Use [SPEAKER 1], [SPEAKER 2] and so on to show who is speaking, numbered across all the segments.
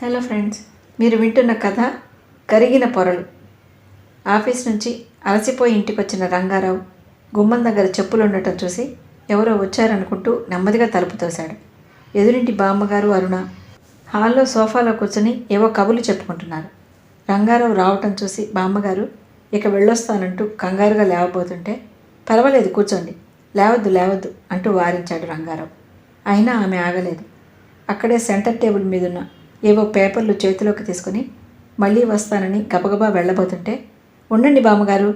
[SPEAKER 1] Hello friends, మీరు వింటున్న కథ కరిగిన పొరలు. ఆఫీస్ నుంచి అలసిపోయి ఇంటికి వచ్చిన రంగారావు గుమ్మం దగ్గర చెప్పులు ఉండటం చూసి ఎవరో వచ్చారనుకుంటూ నెమ్మదిగా తలుపు తోశాడు. ఎదురింటి బామ్మగారు అరుణ హాల్లో సోఫాలో కూర్చొని ఏవో కబుర్లు చెప్పుకుంటున్నారు. రంగారావు రావటం చూసి బామ్మగారు ఇక వెళ్ళొస్తానంటూ కంగారుగా లేవబోతుంటే, పర్వాలేదు కూర్చోండి, లేవద్దు లేవద్దు అంటూ వారించాడు రంగారావు. అయినా ఆమె ఆగలేదు. అక్కడే సెంటర్ టేబుల్ మీదున్న ఏవో పేపర్లు చేతిలోకి తీసుకుని మళ్ళీ వస్తానని గబగబా వెళ్ళబోతుంటే, ఉండండి బామ్మగారు,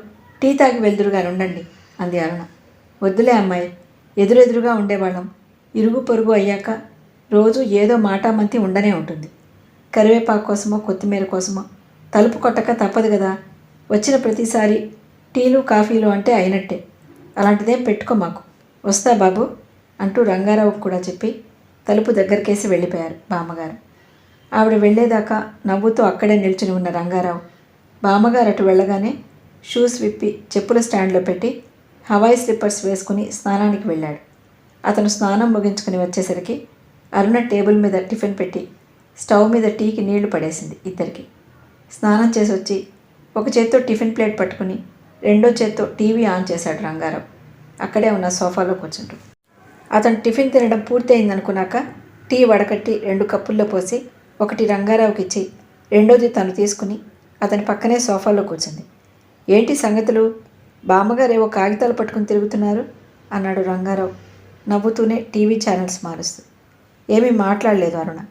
[SPEAKER 1] టీ తాగి వెళ్దురుగా ఉండండి అంది అరుణ. వద్దులే అమ్మాయి, ఎదురెదురుగా ఉండేవాళ్ళం. ఇరుగు పొరుగు అయ్యాక రోజు ఏదో మాటామంతి ఉండనే ఉంటుంది. కరివేపాకు కోసమో కొత్తిమీర కోసమో తలుపు కొట్టక తప్పదు కదా. వచ్చిన ప్రతిసారి టీలు కాఫీలు అంటే అయినట్టే. అలాంటిదేం పెట్టుకో మాకు. వస్తా బాబు అంటూ రంగారావుకు కూడా చెప్పి తలుపు దగ్గరకేసి వెళ్ళిపోయారు బామ్మగారు. ఆవిడ వెళ్ళేదాకా నవ్వుతూ అక్కడే నిల్చుని ఉన్న రంగారావు బామ్మగారు అటు వెళ్ళగానే షూస్ విప్పి చెప్పుల స్టాండ్లో పెట్టి హవాయి స్లిప్పర్స్ వేసుకుని స్నానానికి వెళ్ళాడు. అతను స్నానం ముగించుకుని వచ్చేసరికి అరుణ టేబుల్ మీద టిఫిన్ పెట్టి స్టవ్ మీద టీకి నీళ్లు పడేసింది ఇద్దరికి. స్నానం చేసి వచ్చి ఒక చేత్తో టిఫిన్ ప్లేట్ పట్టుకుని రెండో చేత్తో టీవీ ఆన్ చేశాడు రంగారావు, అక్కడే ఉన్న సోఫాలో కూర్చుంటూ. అతను టిఫిన్ తినడం పూర్తి అయిందనుకున్నాక టీ వడకట్టి 2 కప్పుల్లో పోసి ఒకటి రంగారావుకి ఇచ్చి రెండోది తను తీసుకుని అతని పక్కనే సోఫాలో కూర్చుంది. ఏంటి సంగతులు, బామ్మగారు ఏవో కాగితాలు పట్టుకుని తిరుగుతున్నారు అన్నాడు రంగారావు నవ్వుతూనే టీవీ ఛానల్స్ మారుస్తూ. ఏమీ మాట్లాడలేదు అరుణ.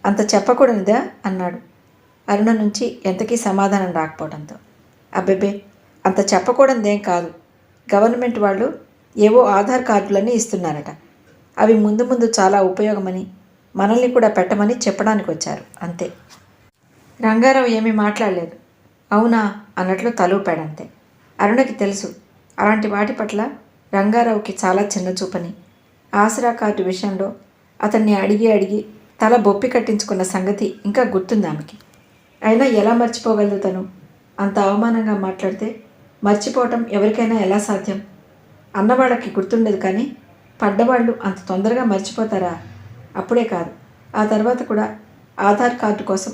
[SPEAKER 1] అంత చెప్పకూడనిదా అన్నాడు అరుణ నుంచి ఎంతకీ సమాధానం రాకపోవడంతో. అబ్బెబ్బే, అంత చెప్పకూడనిదేం కాదు. గవర్నమెంట్ వాళ్ళు ఏవో ఆధార్ కార్డులన్నీ ఇస్తున్నారట. అవి ముందు ముందు చాలా ఉపయోగమని, మనల్ని కూడా పెట్టమని చెప్పడానికి వచ్చారు అంతే. రంగారావు ఏమీ మాట్లాడలేదు. అవునా అన్నట్లు తలూపాడంతే. అరుణకి తెలుసు అలాంటి వాటి పట్ల రంగారావుకి చాలా చిన్నచూపని. ఆసరా కార్డు విషయంలో అతన్ని అడిగి తల బొప్పి కట్టించుకున్న సంగతి ఇంకా గుర్తుంది ఆమెకి. అయినా ఎలా మర్చిపోగలదు తను? అంత అవమానంగా మాట్లాడితే మర్చిపోవటం ఎవరికైనా ఎలా సాధ్యం? అన్నవాళ్ళకి గుర్తుండదు, కానీ పడ్డవాళ్ళు అంత తొందరగా మర్చిపోతారా? అప్పుడే కాదు, ఆ తర్వాత కూడా ఆధార్ కార్డు కోసం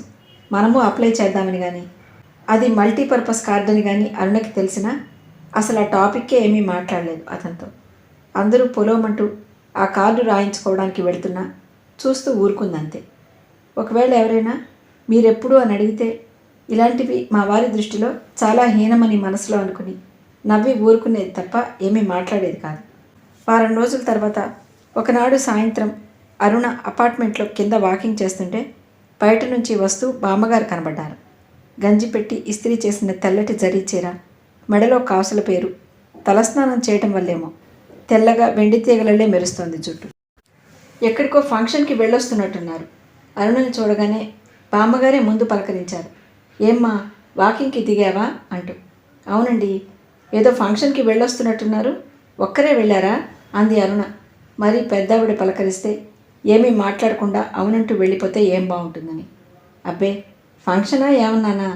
[SPEAKER 1] మనము అప్లై చేద్దామని కానీ, అది మల్టీపర్పస్ కార్డు అని కానీ అరుణకి తెలిసినా అసలు ఆ టాపిక్కే ఏమీ మాట్లాడలేదు అతనితో. అందరూ పొలోమంటూ ఆ కార్డు రాయించుకోవడానికి వెళుతున్నా చూస్తూ ఊరుకుందంతే. ఒకవేళ ఎవరైనా మీరెప్పుడు అని అడిగితే ఇలాంటివి మా వారి దృష్టిలో చాలా హీనమని మనసులో అనుకుని నవ్వి ఊరుకునేది తప్ప ఏమీ మాట్లాడేది కాదు. వారం రోజుల తర్వాత ఒకనాడు సాయంత్రం అరుణ అపార్ట్మెంట్లో కింద వాకింగ్ చేస్తుంటే బయట నుంచి వస్తూ బామ్మగారు కనబడ్డారు. గంజి పెట్టి ఇస్త్రీ చేసిన తెల్లటి జరీ చీర, మెడలో కాసుల పేరు. తలస్నానం చేయటం వల్లేమో తెల్లగా వెండి తీగలల్లే మెరుస్తోంది జుట్టు. ఎక్కడికో ఫంక్షన్కి వెళ్ళొస్తున్నట్టున్నారు. అరుణని చూడగానే బామ్మగారే ముందు పలకరించారు. ఏమ్మా, వాకింగ్కి దిగావా అంటూ. అవునండి, ఏదో ఫంక్షన్కి వెళ్ళొస్తున్నట్టున్నారు, ఒక్కరే వెళ్ళారా అంది అరుణ. మరీ పెద్దవిడ పలకరిస్తే ఏమీ మాట్లాడకుండా అవునంటూ వెళ్ళిపోతే ఏం బాగుంటుందని. అబ్బే, ఫంక్షనా ఏమన్నానా?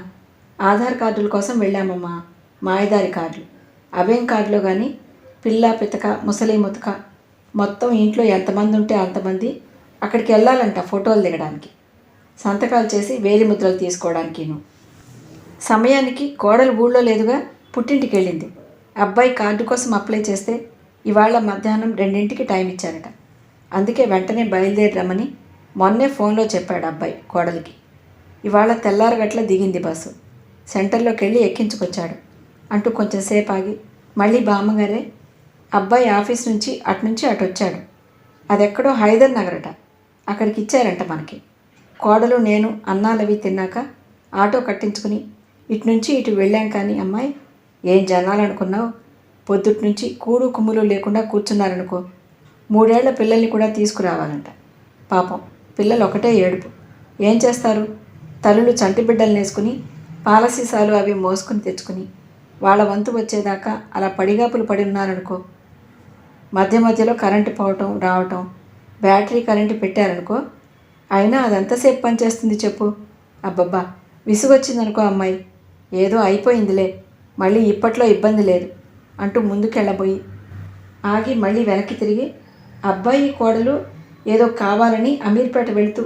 [SPEAKER 1] ఆధార్ కార్డుల కోసం వెళ్ళామమ్మా, మాయదారి కార్డులు. అవేం కార్డులో కానీ పిల్ల పితక ముసలి ముతక మొత్తం ఇంట్లో ఎంతమంది ఉంటే అంతమంది అక్కడికి వెళ్ళాలంట ఫోటోలు దిగడానికి, సంతకాలు చేసి వేలి ముద్రలు తీసుకోవడానికిను. సమయానికి కోడలు ఊళ్ళో లేదుగా, పుట్టింటికి వెళ్ళింది. అబ్బాయి కార్డు కోసం అప్లై చేస్తే ఇవాళ మధ్యాహ్నం 2ంటికి టైం ఇచ్చారట. అందుకే వెంటనే బయలుదేరి రమ్మని మొన్నే ఫోన్లో చెప్పాడు అబ్బాయి కోడలికి. ఇవాళ తెల్లారగట్ల దిగింది బస్సు. సెంటర్లోకి వెళ్ళి ఎక్కించుకొచ్చాడు అంటూ కొంచెం సేపు ఆగి మళ్ళీ బామ్మగారే, అబ్బాయి ఆఫీస్ నుంచి అటు వచ్చాడు. అదెక్కడో హైదర్ నగర్ అట, అక్కడికి ఇచ్చారంట మనకి. కోడలు నేను అన్నాలవి తిన్నాక ఆటో కట్టించుకుని ఇటు నుంచి ఇటు వెళ్ళాం. కానీ అమ్మాయి, ఏం జనాలనుకున్నావు? పొద్దుటి నుంచి కూడు కుమ్ములు లేకుండా కూర్చున్నారనుకో. 3 ఏళ్ల పిల్లల్ని కూడా తీసుకురావాలంట. పాపం పిల్లలు ఒకటే ఏడుపు. ఏం చేస్తారు? తల్లులు చంటి బిడ్డలు వేసుకుని పాలసీసాలు అవి మోసుకుని తెచ్చుకుని వాళ్ళ వంతు వచ్చేదాకా అలా పడిగాపులు పడి ఉన్నారనుకో. మధ్య మధ్యలో కరెంటు పోవటం రావటం, బ్యాటరీ కరెంటు పెట్టారనుకో. అయినా అదంతసేపు పనిచేస్తుంది చెప్పు? అబ్బబ్బా, విసుగొచ్చిందనుకో అమ్మాయి. ఏదో అయిపోయిందిలే, మళ్ళీ ఇప్పట్లో ఇబ్బంది లేదు అంటూ ముందుకెళ్ళబోయి ఆగి మళ్ళీ వెనక్కి తిరిగి అబ్బాయి కోడలు ఏదో కావాలని అమీర్పేట వెళుతూ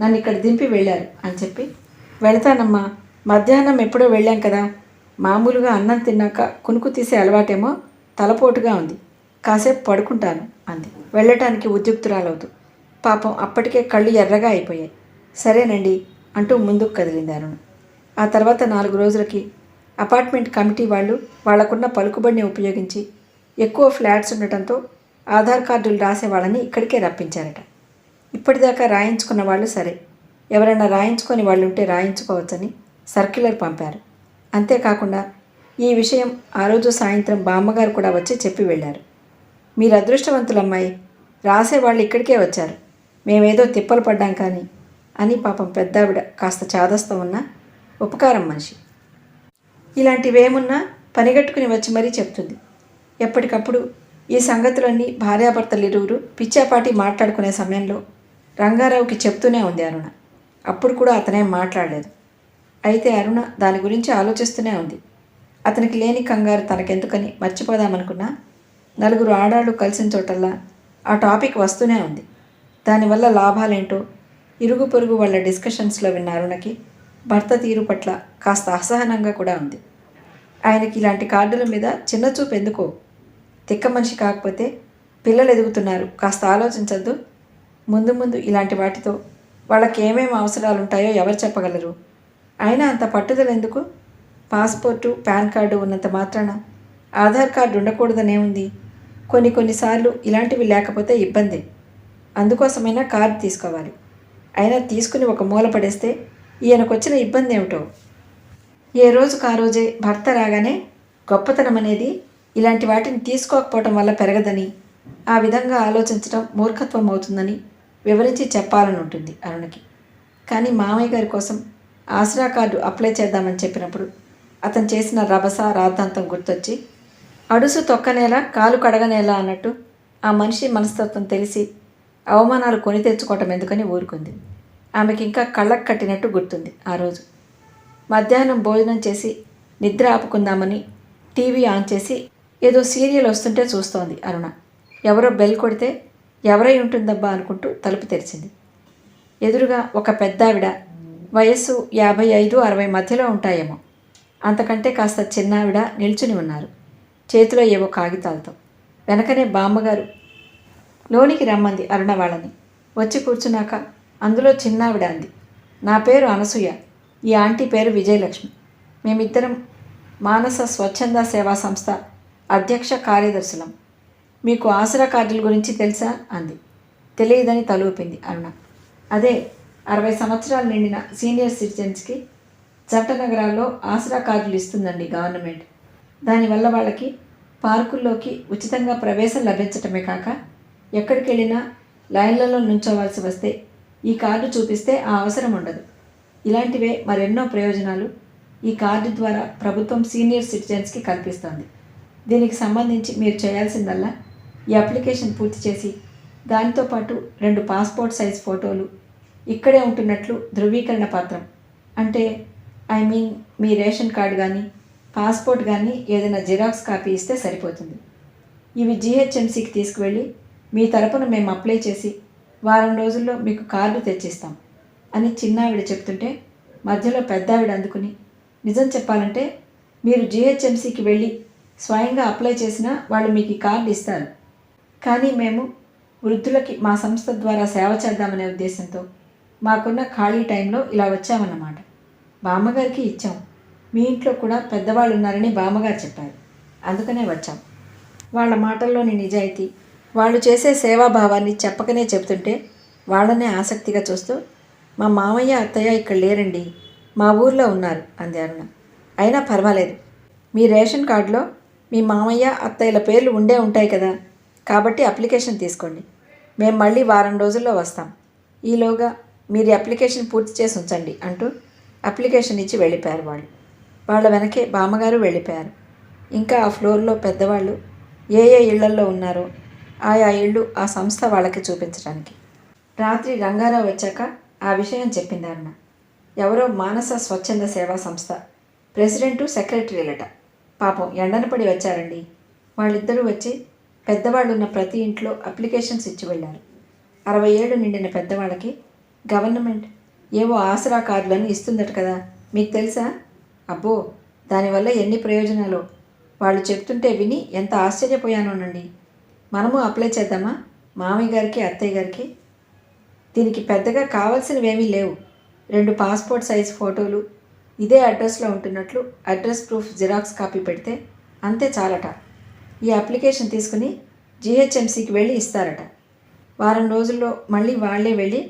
[SPEAKER 1] నన్ను ఇక్కడ దింపి వెళ్ళారు అని చెప్పి, వెళతానమ్మా, మధ్యాహ్నం ఎప్పుడో వెళ్ళాం కదా, మామూలుగా అన్నం తిన్నాక కునుకు తీసే అలవాటేమో తలపోటుగా ఉంది, కాసేపు పడుకుంటాను అంది వెళ్ళటానికి ఉద్యుక్తురాలవుతూ. పాపం అప్పటికే కళ్ళు ఎర్రగా అయిపోయాయి. సరేనండి అంటూ ముందుకు కదిలింది అరుణ. ఆ తర్వాత 4 రోజులకి అపార్ట్మెంట్ కమిటీ వాళ్ళు వాళ్లకున్న పలుకుబడిని ఉపయోగించి ఎక్కువ ఫ్లాట్స్ ఉండటంతో ఆధార్ కార్డులు రాసే వాళ్ళని ఇక్కడికే రప్పించారట. ఇప్పటిదాకా రాయించుకున్న వాళ్ళు సరే, ఎవరైనా రాయించుకొని వాళ్ళు ఉంటే రాయించుకోవచ్చని సర్క్యులర్ పంపారు. అంతేకాకుండా ఈ విషయం ఆ రోజు సాయంత్రం బామ్మగారు కూడా వచ్చి చెప్పి వెళ్ళారు. మీరు అదృష్టవంతులమ్మాయి, రాసేవాళ్ళు ఇక్కడికే వచ్చారు, మేమేదో తిప్పలు పడ్డాం కానీ అని పాపం పెద్దావిడ కాస్త చాదస్తం ఉన్న ఉపకారం మనిషి. ఇలాంటివేమున్నా పనిగట్టుకుని వచ్చి మరీ చెప్తుంది. ఎప్పటికప్పుడు ఈ సంగతులన్నీ భార్యాభర్తలిరువురు పిచ్చాపాటి మాట్లాడుకునే సమయంలో రంగారావుకి చెప్తూనే ఉంది అరుణ. అప్పుడు కూడా అతనేం మాట్లాడలేదు. అయితే అరుణ దాని గురించి ఆలోచిస్తూనే ఉంది. అతనికి లేని కంగారు తనకెందుకని మర్చిపోదామనుకున్నా 4 ఆడాళ్ళు కలిసిన చోటల్లా ఆ టాపిక్ వస్తూనే ఉంది. దానివల్ల లాభాలేంటో ఇరుగు పొరుగు వాళ్ళ డిస్కషన్స్లో విన్న అరుణకి భర్త తీరు పట్ల కాస్త అసహనంగా కూడా ఉంది. ఆయనకి ఇలాంటి కార్డుల మీద చిన్న చూపు ఎందుకో. తిక్క మనిషి కాకపోతే పిల్లలు ఎదుగుతున్నారు, కాస్త ఆలోచించద్దు. ముందు ముందు ఇలాంటి వాటితో వాళ్ళకి ఏమేమి అవసరాలు ఉంటాయో ఎవరు చెప్పగలరు. అయినా అంత పట్టుదల ఎందుకు? పాస్పోర్టు, పాన్ కార్డు ఉన్నంత మాత్రాన ఆధార్ కార్డు ఉండకూడదనేముంది? కొన్నిసార్లు ఇలాంటివి లేకపోతే ఇబ్బందే. అందుకోసమైనా కార్డు తీసుకోవాలి. అయినా తీసుకుని ఒక మూల పడేస్తే ఈయనకొచ్చిన ఇబ్బంది ఏమిటో. ఏ రోజుకు ఆ రోజే భర్త రాగానే గొప్పతనం అనేది ఇలాంటి వాటిని తీసుకోకపోవటం వల్ల పెరగదని, ఆ విధంగా ఆలోచించడం మూర్ఖత్వం అవుతుందని వివరించి చెప్పాలని ఉంటుంది అరుణకి. కానీ మామయ్య గారి కోసం ఆసరా కార్డు అప్లై చేద్దామని చెప్పినప్పుడు అతను చేసిన రభస రాద్ధాంతం గుర్తొచ్చి, అడుసు తొక్కనేలా కాలు కడగనేలా అన్నట్టు ఆ మనిషి మనస్తత్వం తెలిసి అవమానాలు కొని తెచ్చుకోవటం ఎందుకని ఊరుకుంది. ఆమెకి ఇంకా కళ్ళకు కట్టినట్టు గుర్తుంది. ఆ రోజు మధ్యాహ్నం భోజనం చేసి నిద్ర ఆపుకుందామని టీవీ ఆన్ చేసి ఏదో సీరియల్ వస్తుంటే చూస్తోంది అరుణ. ఎవరో బెల్ కొడితే ఎవరై ఉంటుందబ్బా అనుకుంటూ తలుపు తెరిచింది. ఎదురుగా ఒక పెద్దావిడ, వయస్సు 55-60 మధ్యలో ఉంటాయేమో, అంతకంటే కాస్త చిన్నావిడ నిల్చుని ఉన్నారు, చేతిలో ఏవో కాగితాలతో. వెనకనే బామ్మగారు లోనికి రమ్మంది అరుణ వాళ్ళని. వచ్చి కూర్చున్నాక అందులో చిన్నావిడ అంది, నా పేరు అనసూయ, ఈ ఆంటీ పేరు విజయలక్ష్మి. మేమిద్దరం మానస స్వచ్ఛంద సేవా సంస్థ అధ్యక్ష కార్యదర్శులం. మీకు ఆసరా కార్డుల గురించి తెలుసా అంది. తెలియదని తలూపింది అరుణ. అదే 60 సంవత్సరాలు నిండిన సీనియర్ సిటిజన్స్కి జంట నగరాల్లో ఆసరా కార్డులు ఇస్తుందండి గవర్నమెంట్. దానివల్ల వాళ్ళకి పార్కుల్లోకి ఉచితంగా ప్రవేశం లభించటమే కాక ఎక్కడికి వెళ్ళినా లైన్లలో నుంచోవలసి వస్తే ఈ కార్డు చూపిస్తే ఆ అవసరం ఉండదు. ఇలాంటివే మరెన్నో ప్రయోజనాలు ఈ కార్డు ద్వారా ప్రభుత్వం సీనియర్ సిటిజన్స్కి కల్పిస్తోంది. దీనికి సంబంధించి మీరు చేయాల్సిందల్లా ఈ అప్లికేషన్ పూర్తి చేసి దానితో పాటు 2 పాస్పోర్ట్ సైజ్ ఫోటోలు, ఇక్కడే ఉంటున్నట్లు ధృవీకరణ పత్రం, అంటే మీ రేషన్ కార్డు కానీ పాస్పోర్ట్ కానీ ఏదైనా జిరాక్స్ కాపీ ఇస్తే సరిపోతుంది. ఇవి జీహెచ్ఎంసీకి తీసుకువెళ్ళి మీ తరపున మేము అప్లై చేసి వారం రోజుల్లో మీకు కార్డు తెచ్చిస్తాం అని చిన్నావిడ చెప్తుంటే మధ్యలో పెద్దావిడ అందుకుని, నిజం చెప్పాలంటే మీరు జీహెచ్ఎంసీకి వెళ్ళి స్వయంగా అప్లై చేసినా వాళ్ళు మీకు ఈ కార్డు ఇస్తారు. కానీ మేము వృద్ధులకి మా సంస్థ ద్వారా సేవ చేద్దామనే ఉద్దేశంతో మాకున్న ఖాళీ టైంలో ఇలా వచ్చామన్నమాట. బామ్మగారికి ఇచ్చాం. మీ ఇంట్లో కూడా పెద్దవాళ్ళు ఉన్నారని బామ్మగారు చెప్పారు, అందుకనే వచ్చాం. వాళ్ళ మాటల్లోని నిజాయితీ, వాళ్ళు చేసే సేవాభావాన్ని చెప్పకనే చెప్తుంటే వాళ్ళనే ఆసక్తిగా చూస్తూ, మా మామయ్య అత్తయ్య ఇక్కడ లేరండి, మా ఊర్లో ఉన్నారు అంది అరుణ. అయినా పర్వాలేదు, మీ రేషన్ కార్డులో మీ మామయ్య అత్తయ్యల పేర్లు ఉండే ఉంటాయి కదా, కాబట్టి అప్లికేషన్ తీసుకోండి. మేము మళ్ళీ వారం రోజుల్లో వస్తాం. ఈలోగా మీరు అప్లికేషన్ పూర్తి చేసి ఉంచండి అంటూ అప్లికేషన్ ఇచ్చి వెళ్ళిపోయారు వాళ్ళు. వాళ్ళ వెనకే బామ్మగారు వెళ్ళిపోయారు. ఇంకా ఆ ఫ్లోర్లో పెద్దవాళ్ళు ఏ ఇళ్లల్లో ఉన్నారో ఆయా ఇళ్ళు ఆ సంస్థ వాళ్ళకి చూపించడానికి. రాత్రి రంగారావు వచ్చాక ఆ విషయం చెప్పింది అరుణ. ఎవరో మానస స్వచ్ఛంద సేవా సంస్థ ప్రెసిడెంటు, సెక్రటరీలట. పాపం ఎండన పడి వచ్చారండి. వాళ్ళిద్దరూ వచ్చి పెద్దవాళ్ళు ఉన్న ప్రతి ఇంట్లో అప్లికేషన్స్ ఇచ్చి వెళ్ళారు. 60 ఏళ్ళు నిండిన పెద్దవాళ్ళకి గవర్నమెంట్ ఏవో ఆసరా కార్డులను ఇస్తుందట కదా, మీకు తెలుసా? అబ్బో, దానివల్ల ఎన్ని ప్రయోజనాలు వాళ్ళు చెప్తుంటే విని ఎంత ఆశ్చర్యపోయానోనండి. మనము అప్లై చేద్దామా? మామయ్య గారికి, అత్తయ్య గారికి. దీనికి పెద్దగా కావాల్సినవేమీ లేవు. 2 పాస్పోర్ట్ సైజ్ ఫోటోలు, ఇదే అడ్రస్లో ఉంటున్నట్లు అడ్రస్ ప్రూఫ్ జిరాక్స్ కాపీ పెడితే అంతే చాలట. ఈ అప్లికేషన్ తీసుకుని జీహెచ్ఎంసీకి వెళ్ళి ఇస్తారట. వారం రోజుల్లో మళ్ళీ వాళ్ళే వెళ్ళి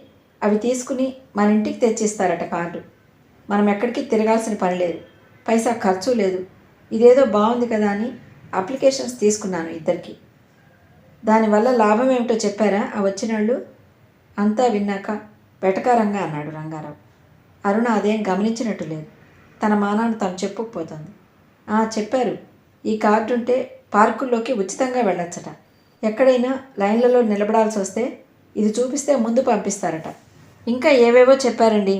[SPEAKER 1] అవి తీసుకుని మన ఇంటికి తెచ్చిస్తారట కార్డు. మనం ఎక్కడికి తిరగాల్సిన పని లేదు, పైసా ఖర్చు లేదు. ఇదేదో బాగుంది కదా అని అప్లికేషన్స్ తీసుకున్నాను ఇద్దరికి. దానివల్ల లాభం ఏమిటో చెప్పారా ఆ వచ్చినోళ్ళు? అంతా విన్నాక వెటకారంగా అన్నాడు రంగారావు. అరుణ అదేం గమనించినట్టు లేదు. తన మానాన్ని తను చెప్పుకుపోతుంది. చెప్పారు, ఈ కార్డు ఉంటే పార్కుల్లోకి ఉచితంగా వెళ్ళొచ్చట. ఎక్కడైనా లైన్లలో నిలబడాల్సి వస్తే ఇది చూపిస్తే ముందు పంపిస్తారట. ఇంకా ఏవేవో చెప్పారండి,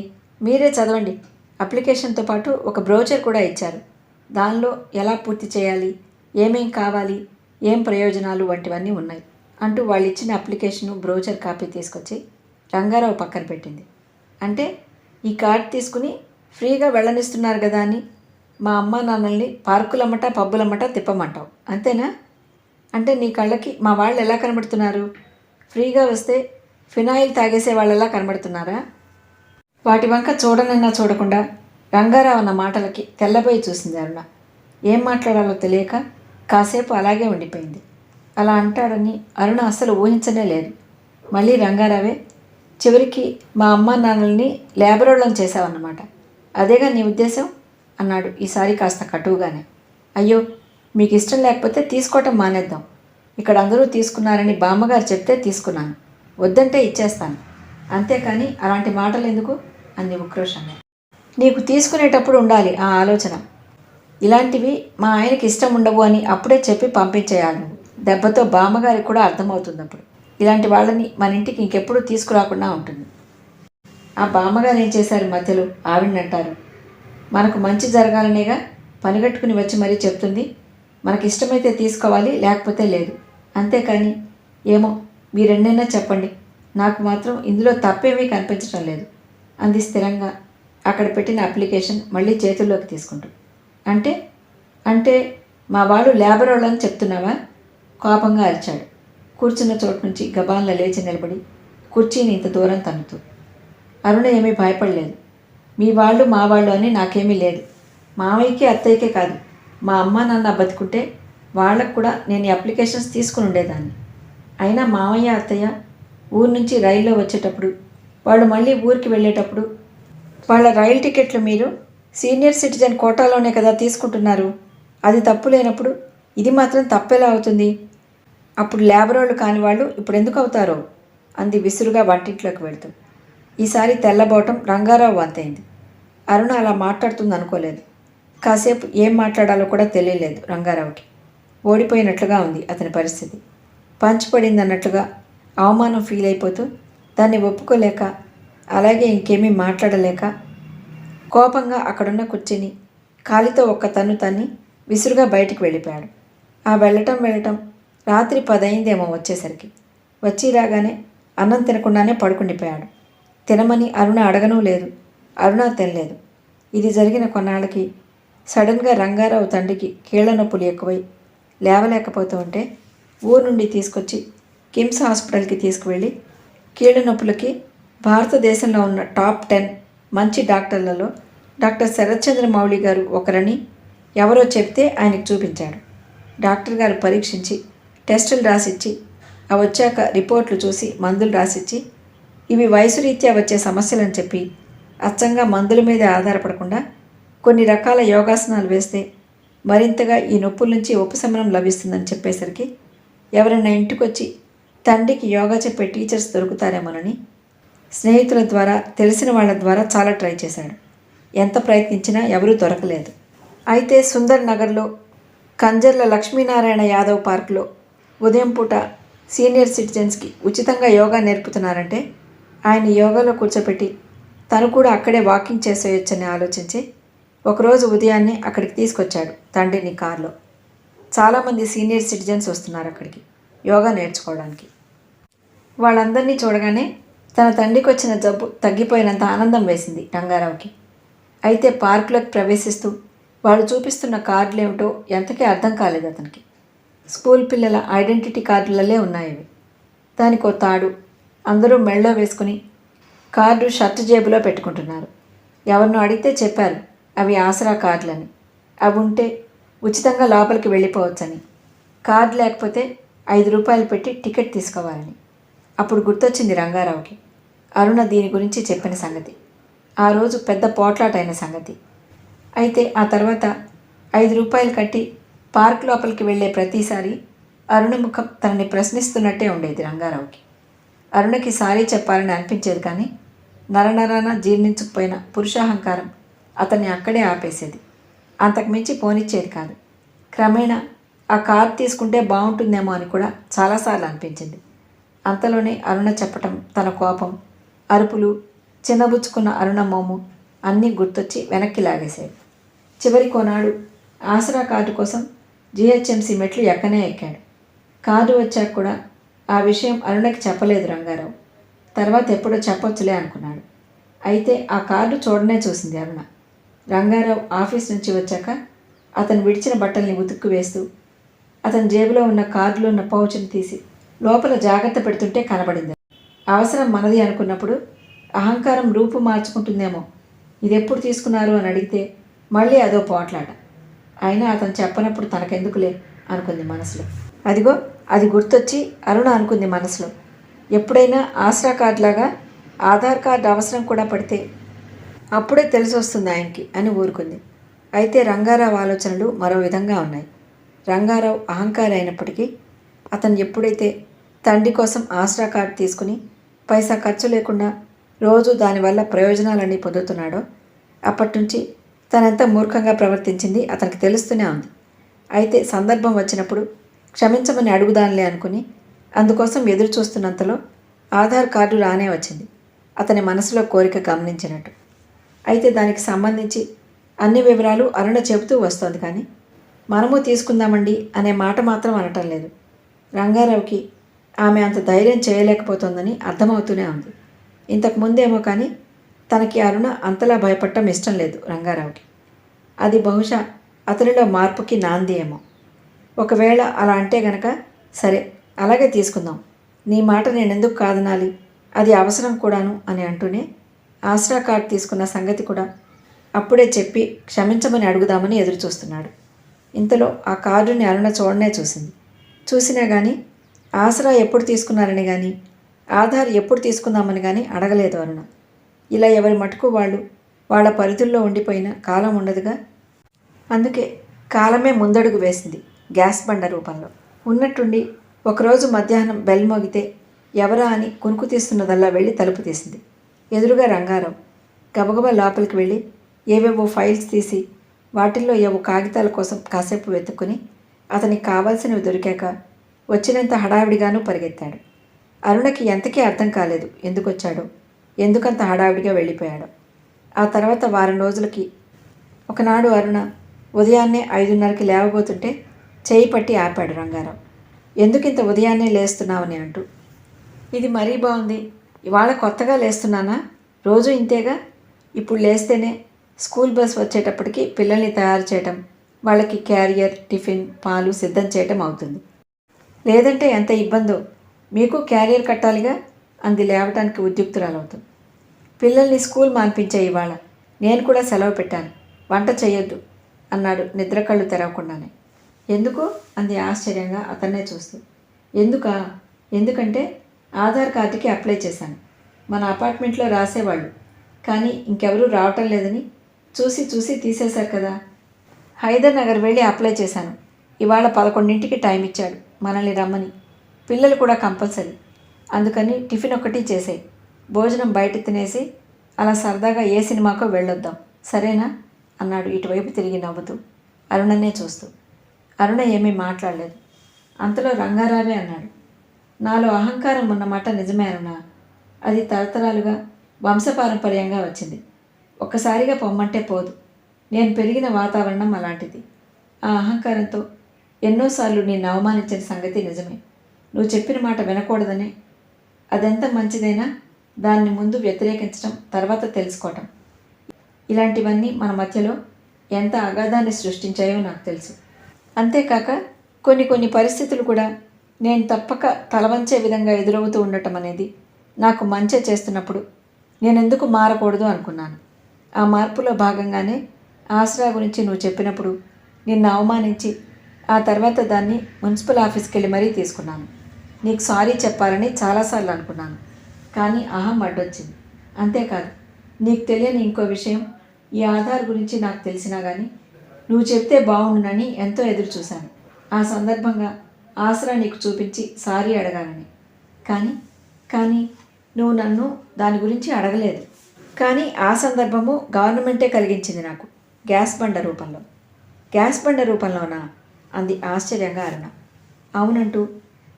[SPEAKER 1] మీరే చదవండి. అప్లికేషన్తో పాటు ఒక బ్రోచర్ కూడా ఇచ్చారు. దానిలో ఎలా పూర్తి చేయాలి, ఏమేం కావాలి, ఏం ప్రయోజనాలు వంటివన్నీ ఉన్నాయి అంటూ వాళ్ళు ఇచ్చిన అప్లికేషను బ్రోచర్ కాపీ తీసుకొచ్చి రంగారావు పక్కన పెట్టింది. అంటే ఈ కార్డు తీసుకుని ఫ్రీగా వెళ్ళనిస్తున్నారు కదా అని మా అమ్మ నాన్నల్ని పార్కులమ్మట పబ్బులమ్మట తిప్పమంటావు, అంతేనా? అంటే నీ కళ్ళకి మా వాళ్ళు ఎలా కనబడుతున్నారు? ఫ్రీగా వస్తే ఫినాయిల్ తాగేసే వాళ్ళెలా కనబడుతున్నారా? వాటి వంక చూడనన్నా చూడకుండా రంగారావు అన్న మాటలకి తెల్లబోయి చూసింది అరుణ. ఏం మాట్లాడాలో తెలియక కాసేపు అలాగే ఉండిపోయింది. అలా అంటాడని అరుణ అస్సలు ఊహించనే లేదు. మళ్ళీ రంగారావే, చివరికి మా అమ్మ నాన్నల్ని లేబరోళ్ళని చేశావన్నమాట, అదేగా నీ ఉద్దేశం అన్నాడు ఈసారి కాస్త కటువుగానే. అయ్యో, మీకు ఇష్టం లేకపోతే తీసుకోవటం మానేద్దాం. ఇక్కడ అందరూ తీసుకున్నారని బామ్మగారు చెప్తే తీసుకున్నాను, వద్దంటే ఇచ్చేస్తాను, అంతేకాని అలాంటి మాటలు ఎందుకు అంది ఉక్రోషంగా. నీకు తీసుకునేటప్పుడు ఉండాలి ఆ ఆలోచన. ఇలాంటివి మా ఆయనకి ఇష్టం ఉండవు అని అప్పుడే చెప్పి పంపించేయాలి నువ్వు. దెబ్బతో బామ్మగారికి కూడా అర్థమవుతుంది. అప్పుడు ఇలాంటి వాళ్ళని మన ఇంటికి ఇంకెప్పుడు తీసుకురాకుండా ఉంటుంది. ఆ బామ్మగారు ఏం చేశారు మధ్యలో? ఆవిడనంటారు. మనకు మంచి జరగాలనేగా పనిగట్టుకుని వచ్చి మరీ చెప్తుంది. మనకి ఇష్టమైతే తీసుకోవాలి, లేకపోతే లేదు, అంతేకాని ఏమో మీరెన్నైనా చెప్పండి, నాకు మాత్రం ఇందులో తప్పేమీ కనిపించడం లేదు అంది స్థిరంగా అక్కడ పెట్టిన అప్లికేషన్ మళ్ళీ చేతుల్లోకి తీసుకుంటూ. అంటే అంటే మా వాడు లేబర్ వాళ్ళని చెప్తున్నావా? కోపంగా అరిచాడు. కూర్చున్న చోటు నుంచి గబాన్లో లేచి నిలబడి కుర్చీని ఇంత దూరం తన్నుతూ. అరుణ ఏమీ భయపడలేదు. మీ వాళ్ళు మా వాళ్ళు అని నాకేమీ లేదు. మామయ్యకి అత్తయ్యకే కాదు, మా అమ్మ నాన్న బతుకుంటే వాళ్ళకు కూడా నేను ఈ అప్లికేషన్స్ తీసుకుని ఉండేదాన్ని. అయినా మామయ్య అత్తయ్య ఊరు నుంచి రైల్లో వచ్చేటప్పుడు, వాళ్ళు మళ్ళీ ఊరికి వెళ్ళేటప్పుడు వాళ్ళ రైలు టికెట్లు మీరు సీనియర్ సిటిజన్ కోటాలోనే కదా తీసుకుంటున్నారు. అది తప్పు లేనప్పుడు ఇది మాత్రం తప్పెలా అవుతుంది? అప్పుడు లేబర్ వాళ్ళు కాని వాళ్ళు ఇప్పుడు ఎందుకు అవుతారో అంది విసురుగా వంటింట్లోకి వెళ్తూ. ఈసారి తెల్లబోవటం రంగారావు వంతైంది. అరుణ అలా మాట్లాడుతుంది అనుకోలేదు. కాసేపు ఏం మాట్లాడాలో కూడా తెలియలేదు రంగారావుకి. ఓడిపోయినట్లుగా ఉంది అతని పరిస్థితి. పంచిపడింది అన్నట్లుగా అవమానం ఫీల్ అయిపోతూ దాన్ని ఒప్పుకోలేక, అలాగే ఇంకేమీ మాట్లాడలేక కోపంగా అక్కడున్న కుర్చీని కాలితో ఒక్క తన్ను తన్ని విసురుగా బయటికి వెళ్ళిపోయాడు. ఆ వెళ్ళటం రాత్రి 10 అయిందేమో వచ్చేసరికి. వచ్చి రాగానే అన్నం తినకుండానే పడుకుండిపోయాడు. తినమని అరుణ అడగనూ లేదు, అరుణ తినలేదు. ఇది జరిగిన కొన్నాళ్ళకి సడన్గా రంగారావు తండ్రికి కీళ్ల నొప్పులు ఎక్కువై లేవలేకపోతూ ఉంటే ఊరు నుండి తీసుకొచ్చి కిమ్స్ హాస్పిటల్కి తీసుకువెళ్ళి కీళ్ల నొప్పులకి భారతదేశంలో ఉన్న టాప్ 10 మంచి డాక్టర్లలో డాక్టర్ శరత్చంద్ర మౌళి గారు ఒకరని ఎవరో చెప్తే ఆయనకు చూపించాడు. డాక్టర్ గారు పరీక్షించి టెస్టులు రాసిచ్చి అవి వచ్చాక రిపోర్ట్లు చూసి మందులు రాసిచ్చి ఇవి వయసు రీత్యా వచ్చే సమస్యలని చెప్పి అచ్చంగా మందుల మీదే ఆధారపడకుండా కొన్ని రకాల యోగాసనాలు వేస్తే మరింతగా ఈ నొప్పుల నుంచి ఉపశమనం లభిస్తుందని చెప్పేసరికి ఎవరైనా ఇంటికొచ్చి తండ్రికి యోగా చెప్పే టీచర్స్ దొరుకుతారేమోనని స్నేహితుల ద్వారా, తెలిసిన వాళ్ళ ద్వారా చాలా ట్రై చేశాడు. ఎంత ప్రయత్నించినా ఎవరూ దొరకలేదు. అయితే సుందర్ నగర్లో కంజర్ల లక్ష్మీనారాయణ యాదవ్ పార్క్లో ఉదయం పూట సీనియర్ సిటిజన్స్కి ఉచితంగా యోగా నేర్పుతున్నారంటే ఆయన యోగాలో కూర్చోపెట్టి తను కూడా అక్కడే వాకింగ్ చేసేయొచ్చని ఆలోచించి ఒకరోజు ఉదయాన్నే అక్కడికి తీసుకొచ్చాడు తండ్రిని కారులో. చాలామంది సీనియర్ సిటిజన్స్ వస్తున్నారు అక్కడికి యోగా నేర్చుకోవడానికి. వాళ్ళందరినీ చూడగానే తన తండ్రికి వచ్చిన జబ్బు తగ్గిపోయినంత ఆనందం వేసింది రంగారావుకి. అయితే పార్కులోకి ప్రవేశిస్తూ వాళ్ళు చూపిస్తున్న కార్డులేమిటో ఎంతకీ అర్థం కాలేదు అతనికి. స్కూల్ పిల్లల ఐడెంటిటీ కార్డులలే ఉన్నాయి. దానికో తాడు, అందరూ మెళ్ళో వేసుకుని కార్డు షర్టు జేబులో పెట్టుకుంటున్నారు. ఎవరినో అడిగితే చెప్పారు అవి ఆసరా కార్డులని, అవి ఉంటే ఉచితంగా లోపలికి వెళ్ళిపోవచ్చని, కార్డు లేకపోతే 5 రూపాయలు పెట్టి టికెట్ తీసుకోవాలని. అప్పుడు గుర్తొచ్చింది రంగారావుకి అరుణ దీని గురించి చెప్పిన సంగతి, ఆ రోజు పెద్ద పోట్లాటైన సంగతి. అయితే ఆ తర్వాత 5 రూపాయలు కట్టి పార్క్ లోపలికి వెళ్ళే ప్రతిసారి అరుణ ముఖం తనని ప్రశ్నిస్తున్నట్టే ఉండేది రంగారావుకి. అరుణకి సారీ చెప్పాలని అనిపించేది, కానీ నరనరాన జీర్ణించుకుపోయిన పురుషాహంకారం అతన్ని అక్కడే ఆపేసేది. అంతకుమించి పోనిచ్చేది కాదు. క్రమేణా ఆ కార్ తీసుకుంటే బాగుంటుందేమో అని కూడా చాలాసార్లు అనిపించింది. అంతలోనే అరుణ చెప్పటం, తన కోపం, అరుపులు, చిన్నబుచ్చుకున్న అరుణ మోము అన్నీ గుర్తొచ్చి వెనక్కి లాగేసేవి. చివరి కొనాడు ఆసరా కార్డు కోసం జిహెచ్ఎంసీ మెట్లు ఎక్కనే ఎక్కాడు. కార్డు వచ్చాక కూడా ఆ విషయం అరుణకి చెప్పలేదు రంగారావు. తర్వాత ఎప్పుడో చెప్పొచ్చులే అనుకున్నాడు. అయితే ఆ కార్డు చూడనే చూసింది అరుణ. రంగారావు ఆఫీస్ నుంచి వచ్చాక అతను విడిచిన బట్టల్ని ఉతుక్కు వేస్తూ అతని జేబులో ఉన్న కార్డులో ఉన్న పౌచ్ని తీసి లోపల జాగ్రత్త పెడుతుంటే కనబడింది. అవసరం మనది అనుకున్నప్పుడు అహంకారం రూపు మార్చుకుంటుందేమో, ఇదెప్పుడు తీసుకున్నారు అని అడిగితే మళ్ళీ అదో పోట్లాట. అయినా అతను చెప్పనప్పుడు తనకెందుకులే అనుకుంది మనసులో. అదిగో అది గుర్తొచ్చి అరుణ అనుకుంది మనసులో, ఎప్పుడైనా ఆసరా కార్డులాగా ఆధార్ కార్డు అవసరం కూడా పడితే అప్పుడే తెలిసి వస్తుంది ఆయనకి అని ఊరుకుంది. అయితే రంగారావు ఆలోచనలు మరో విధంగా ఉన్నాయి. రంగారావు అహంకారి అయినప్పటికీ అతను ఎప్పుడైతే తండ్రి కోసం ఆసరా కార్డు తీసుకుని పైసా ఖర్చు లేకుండా రోజు దానివల్ల ప్రయోజనాలన్నీ పొందుతున్నాడో అప్పటి నుంచి తనెంత మూర్ఖంగా ప్రవర్తించింది అతనికి తెలుస్తూనే ఉంది. అయితే సందర్భం వచ్చినప్పుడు క్షమించమని అడుగుదానులే అనుకుని అందుకోసం ఎదురు చూస్తున్నంతలో ఆధార్ కార్డు రానే వచ్చింది, అతని మనసులో కోరిక గమనించినట్టు. అయితే దానికి సంబంధించి అన్ని వివరాలు అరుణ చెబుతూ వస్తోంది, కానీ మనము తీసుకుందామండి అనే మాట మాత్రం అనటం లేదు. రంగారావుకి ఆమె అంత ధైర్యం చేయలేకపోతుందని అర్థమవుతూనే ఉంది. ఇంతకు ముందేమో కానీ తనకి అరుణ అంతలా భయపడటం ఇష్టం లేదు రంగారావుకి. అది బహుశా అతనిలో మార్పుకి నాంది ఏమో. ఒకవేళ అలా అంటే గనక సరే అలాగే తీసుకుందాం, నీ మాట నేనెందుకు కాదనాలి, అది అవసరం కూడాను అని అంటూనే ఆసరా కార్డు తీసుకున్న సంగతి కూడా అప్పుడే చెప్పి క్షమించమని అడుగుదామని ఎదురు చూస్తున్నాడు. ఇంతలో ఆ కార్డుని అరుణ చూడనే చూసింది. చూసినా కానీ ఆసరా ఎప్పుడు తీసుకున్నారని కానీ ఆధార్ ఎప్పుడు తీసుకుందామని కానీ అడగలేదు అరుణ. ఇలా ఎవరి మటుకు వాళ్ళు వాళ్ళ పరిధుల్లో ఉండిపోయిన కాలం ఉండదుగా. అందుకే కాలమే ముందడుగు వేసింది గ్యాస్ బండ రూపంలో. ఉన్నట్టుండి ఒకరోజు మధ్యాహ్నం బెల్ మోగితే ఎవరా అని కునుకు తీస్తున్నదల్లా వెళ్ళి తలుపు తీసింది. ఎదురుగా రంగారావు. గబగబా లోపలికి వెళ్ళి ఏవేవో ఫైల్స్ తీసి వాటిల్లో ఏవో కాగితాల కోసం కాసేపు వెతుక్కుని అతనికి కావాల్సినవి దొరికాక వచ్చినంత హడావిడిగానూ పరిగెత్తాడు. అరుణకి ఎంతకీ అర్థం కాలేదు ఎందుకొచ్చాడో, ఎందుకంత హడావిడిగా వెళ్ళిపోయాడో. ఆ తర్వాత వారం రోజులకి ఒకనాడు అరుణ ఉదయాన్నే 5:30కి లేవబోతుంటే చేయి పట్టి ఆపాడు రంగారావు. ఎందుకింత ఉదయాన్నే లేస్తున్నావని అంటూ. ఇది మరీ బాగుంది, ఇవాళ కొత్తగా లేస్తున్నానా, రోజు ఇంతేగా, ఇప్పుడు లేస్తేనే స్కూల్ బస్ వచ్చేటప్పటికి పిల్లల్ని తయారు చేయటం, వాళ్ళకి క్యారియర్, టిఫిన్, పాలు సిద్ధం చేయటం అవుతుంది. లేదంటే ఎంత ఇబ్బందో, మీకు క్యారియర్ కట్టాలిగా అంది లేవటానికి ఉద్యుక్తురాలవుతుంది. పిల్లల్ని స్కూల్ మాన్పించే ఇవాళ, నేను కూడా సెలవు పెట్టాను, వంట చేయొద్దు అన్నాడు నిద్ర కళ్ళు తెరవకుండానే. ఎందుకు అంది ఆశ్చర్యంగా అతన్నే చూస్తూ. ఎందుకా? ఎందుకంటే ఆధార్ కార్డుకి అప్లై చేశాను, మన అపార్ట్మెంట్లో రాసేవాళ్ళు, కానీ ఇంకెవరూ రావటం లేదని చూసి చూసి తీసేశారు కదా. హైదర్ నగర్ వెళ్ళి అప్లై చేశాను, ఇవాళ 11ంటికి టైం ఇచ్చాడు మనల్ని రమ్మని, పిల్లలు కూడా కంపల్సరీ, అందుకని టిఫిన్ ఒకటి చేసేయి, భోజనం బయట తినేసి అలా సరదాగా ఏ సినిమాకో వెళ్ళొద్దాం, సరేనా అన్నాడు ఇటువైపు తిరిగి నవ్వుతూ అరుణనే చూస్తూ. అరుణ ఏమీ మాట్లాడలేదు. అంతలో రంగారావే అన్నాడు, నాలో అహంకారం ఉన్నమాట నిజమే అరుణ, అది తరతరాలుగా వంశపారంపర్యంగా వచ్చింది, ఒక్కసారిగా పొమ్మంటే పోదు, నేను పెరిగిన వాతావరణం అలాంటిది. ఆ అహంకారంతో ఎన్నోసార్లు నిన్ను అవమానించిన సంగతి నిజమే, నువ్వు చెప్పిన మాట వినకూడదనే. అదెంత మంచిదైనా దాన్ని ముందు వ్యతిరేకించడం, తర్వాత తెలుసుకోవటం, ఇలాంటివన్నీ మన మధ్యలో ఎంత అగాధాన్ని సృష్టించాయో నాకు తెలుసు. అంతేకాక కొన్ని పరిస్థితులు కూడా నేను తప్పక తలవంచే విధంగా ఎదురవుతూ ఉండటం అనేది నాకు మంచి చేస్తున్నప్పుడు నేనెందుకు మారకూడదు అనుకున్నాను. ఆ మార్పులో భాగంగానే ఆసరా గురించి నువ్వు చెప్పినప్పుడు నిన్ను అవమానించి ఆ తర్వాత దాన్ని మున్సిపల్ ఆఫీస్కి వెళ్ళి మరీ తీసుకున్నాను. నీకు సారీ చెప్పాలని చాలాసార్లు అనుకున్నాను, కానీ అహం అడ్డొచ్చింది. అంతేకాదు, నీకు తెలియని ఇంకో విషయం, ఈ ఆధార్ గురించి నాకు తెలిసినా కానీ నువ్వు చెప్తే బాగుండునని ఎంతో ఎదురు చూశాను. ఆ సందర్భంగా ఆసరా నీకు చూపించి సారీ అడగాలని. కానీ నువ్వు నన్ను దాని గురించి అడగలేదు. కానీ ఆ సందర్భము గవర్నమెంటే కలిగించింది నాకు, గ్యాస్ బండ రూపంలో. గ్యాస్ బండ రూపంలోనా అంది ఆశ్చర్యంగా అరుణ. అవునంటూ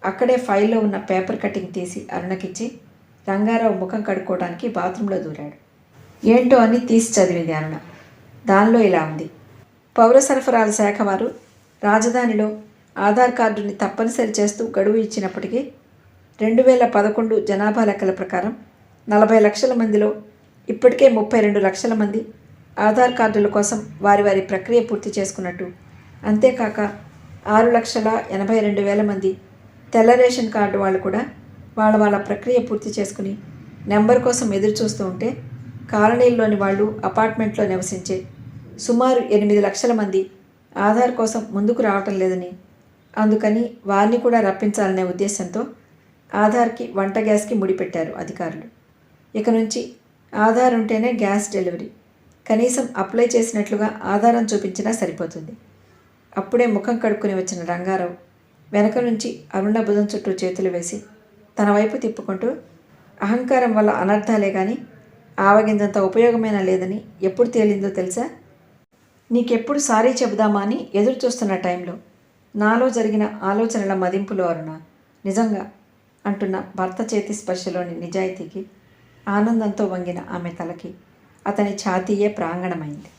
[SPEAKER 1] అక్కడే ఫైల్లో ఉన్న పేపర్ కటింగ్ తీసి అరుణకిచ్చి రంగారావు ముఖం కడుక్కోవడానికి బాత్రూంలో దూరాడు. ఏంటో అని తీసి చదివింది అరుణ. దానిలో ఇలా ఉంది: పౌర సరఫరాల శాఖ వారు రాజధానిలో ఆధార్ కార్డుని తప్పనిసరి చేస్తూ గడువు ఇచ్చినప్పటికీ 2011 జనాభా లెక్కల ప్రకారం 40 లక్షల మందిలో ఇప్పటికే 32 లక్షల మంది ఆధార్ కార్డుల కోసం వారి ప్రక్రియ పూర్తి చేసుకున్నట్టు, అంతేకాక 6,82,000 మంది తెల్ల రేషన్ కార్డు వాళ్ళు కూడా వాళ్ళ ప్రక్రియ పూర్తి చేసుకుని నెంబర్ కోసం ఎదురు చూస్తూ ఉంటే, కాలనీల్లోని వాళ్ళు, అపార్ట్మెంట్లో నివసించే సుమారు 8 లక్షల మంది ఆధార్ కోసం ముందుకు రావటం లేదని, అందుకని వారిని కూడా రప్పించాలనే ఉద్దేశంతో ఆధార్కి, వంట గ్యాస్కి ముడిపెట్టారు అధికారులు. ఇక నుంచి ఆధార్ ఉంటేనే గ్యాస్ డెలివరీ, కనీసం అప్లై చేసినట్లుగా ఆధారం చూపించినా సరిపోతుంది. అప్పుడే ముఖం కడుక్కుని వచ్చిన రంగారావు వెనక నుంచి అరుణ భుజం చుట్టూ చేతులు వేసి తన వైపు తిప్పుకుంటూ, అహంకారం వల్ల అనర్థాలే కానీ ఆవగింజంత ఉపయోగమైనా లేదని ఎప్పుడు తేలిందో తెలుసా? నీకెప్పుడు సారీ చెబుదామా అని ఎదురు చూస్తున్న టైంలో నాలో జరిగిన ఆలోచనల మదింపులో అరుణ, నిజంగా అంటున్న భర్త చేతి స్పర్శలోని నిజాయితీకి ఆనందంతో వంగిన ఆమె తలకి అతని ఛాతీయే ప్రాంగణమైంది.